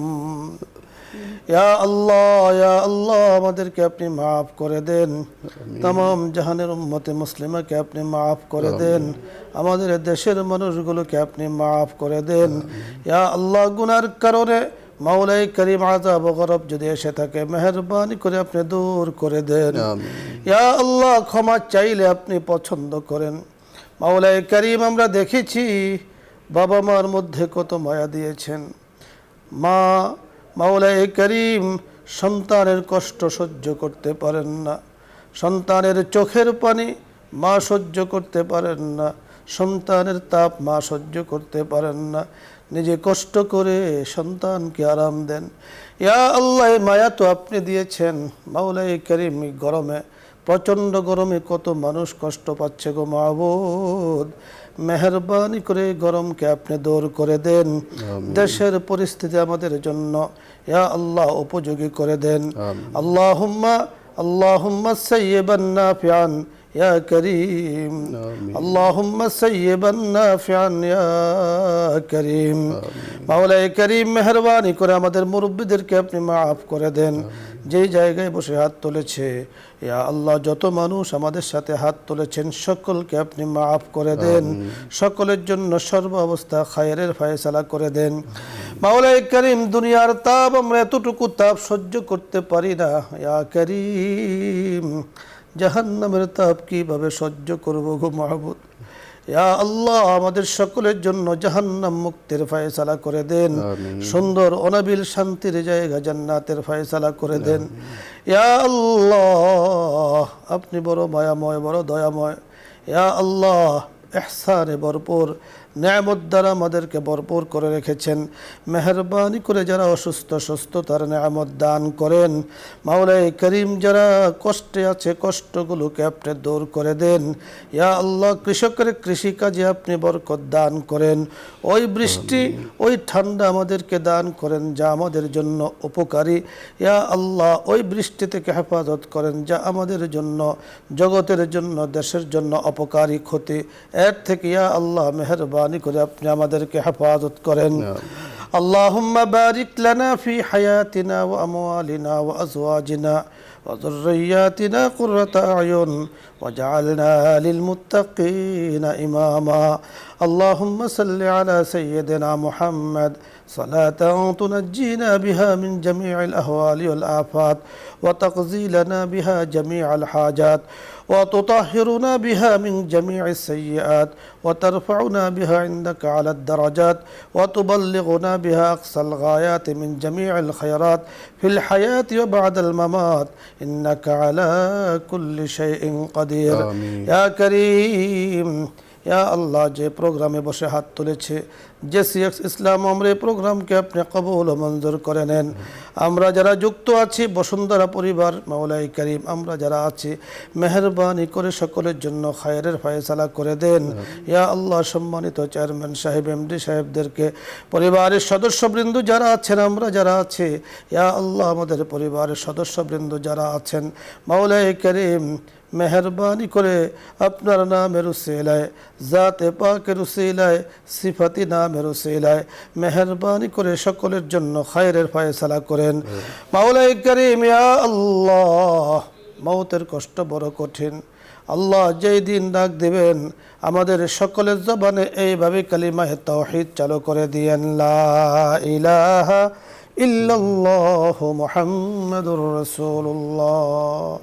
ইয়া আল্লাহ, আমাদেরকে আপনি মাফ করে দেন। তামাম জাহানের উম্মতে মুসলিমাকে আপনি মাফ করে দেন। আমাদের দেশের মানুষগুলোকে আপনি মাফ করে দেন। ইয়া আল্লাহ, গুনার কারণে মাওলাই করিম আযাব ও গজব যদি এসে থাকে, মেহেরবানি করে আপনি দূর করে দেন। ইয়া আল্লাহ, ক্ষমা চাইলে আপনি পছন্দ করেন। মাওলাই করিম, আমরা দেখেছি বাবা মার মধ্যে কত মায়া দিয়েছেন। মা মাওলায়ে করিম সন্তানের কষ্ট সহ্য করতে পারেন না, সন্তানের চোখের পানি মা সহ্য করতে পারেন না, সন্তানের তাপ মা সহ্য করতে পারেন না, নিজে কষ্ট করে সন্তানকে আরাম দেন। ইয়া আল্লাহ, মায়া তো আপনি দিয়েছেন। মাওলায়ে করিম, গরমে, প্রচণ্ড গরমে কত মানুষ কষ্ট পাচ্ছে গো মাবুদ, মেহরবানি করে গরমকে আপনি দূর করে দেন। দেশের পরিস্থিতি আমাদের জন্য ইয়া আল্লাহ উপযোগী করে দেন। আল্লাহুম্মা সাইয়্যিবান নাফিআন ইয়া করিম, আল্লাহুম্মা সাইয়্যিবান নাফিআন ইয়া করিম। মাওলায়ে করিম, মেহরবানি করে আমাদের মুরব্বিদেরকে আপনি মাফ করে দেন। যেই জায়গায় বসে হাত তুলেছে ইয়া আল্লাহ, যত মানুষ আমাদের সাথে হাত তুলেছেন সকলকে আপনি মাফ করে দেন। সকলের জন্য সর্ব অবস্থা খায়রের ফয়সালা করে দেন। মাওলায়ে করিম, দুনিয়ার তাপ আমরা এতটুকু তাপ সহ্য করতে পারি না। ইয়া করিম, জাহান্নামের তাপ কিভাবে সহ্য করব গো মাহবুদ। ইয়া আল্লাহ, আমাদের সকলের জন্য জাহান্নাম মুক্তির ফয়সালা করে দেন। সুন্দর অনাবিল শান্তির জায়গা জান্নাতের ফয়সালা করে দেন। ইয়া আল্লাহ, আপনি বড় মায়াময়, বড় দয়াময়। ইয়া আল্লাহ, ইহসানে ভরপুর, নেয়ামত দ্বারা আমাদেরকে ভরপুর করে রেখেছেন। মেহরবানি করে যারা অসুস্থ সুস্থতার নেয়ামত দান করেন। মাওলায়ে করিম, যারা কষ্টে আছে কষ্টগুলোকে আপনি দূর করে দেন। ইয়া আল্লাহ, কৃষকের কৃষিকাজে আপনি বরকত দান করেন। ওই বৃষ্টি, ওই ঠান্ডা আমাদেরকে দান করেন যা আমাদের জন্য উপকারী। ইয়া আল্লাহ, ওই বৃষ্টি থেকে হেফাজত করেন যা আমাদের জন্য, জগতের জন্য, দেশের জন্য অপকারী ক্ষতি। এর থেকে ইয়া আল্লাহ মেহরবানি করে আপনি আমাদেরকে হেফাজত করেন। আল্লাহুম্মা বারিক লানা ফি হায়াতিনা ওয়া আমওয়ালিনা ওয়া আজওয়াজিনা ওয়া যুররিয়াতিনা কুররাতা আয়ুন ওয়াজআলনা লিল মুত্তাকিনা ইমামা। আল্লাহুম্মা সাল্লি আলা সাইয়্যিদিনা মুহাম্মদ সালাতান তুনাজ্জিনা বিহা মিন জামিইল আহওয়ালি ওয়াল আফাত ওয়া তাকযী লানা বিহা জামিআল হাজাত وتطهرنا بها من جميع السيئات وترفعنا بها عندك على الدرجات وتبلغنا بها أقصى الغايات من جميع الخيرات في الحياة وبعد الممات إنك على كل شيء قدير. آمين. يا كريم ইয়া আল্লাহ যে প্রোগ্রামে বসে হাত তুলেছে JCX ইসলাম আমরে প্রোগ্রামকে আপনি কবুল ও মঞ্জুর করে নেন। আমরা যারা যুক্ত আছি বসুন্ধরা পরিবার মাওলাই করিম আমরা যারা আছি মেহেরবানি করে সকলের জন্য খায়রের ফয়সালা করে দেন। ইয়া আল্লাহ সম্মানিত চেয়ারম্যান সাহেব MD সাহেবদেরকে পরিবারের সদস্যবৃন্দ যারা আছেন আমরা যারা আছি ইয়া আল্লাহ আমাদের পরিবারের সদস্যবৃন্দ যারা আছেন মাওলাই করিম মেহরবানি করে আপনার নামের উসিলায় জাতে পাকের উসিলায় সিফাতি নামের উসিলায় মেহরবানি করে সকলের জন্য খায়রের ফয়সালা করেন। মাওলাই করিম ইয়া আল্লাহ মৌতের কষ্ট বড় কঠিন আল্লাহ যেই দিন ডাক দিবেন আমাদের সকলের জবানে এইভাবে কালিমায়ে তাওহীদ চালু করে দিয়েন লা ইলাহা ইল্লাল্লাহু মুহাম্মাদুর রাসূলুল্লাহ।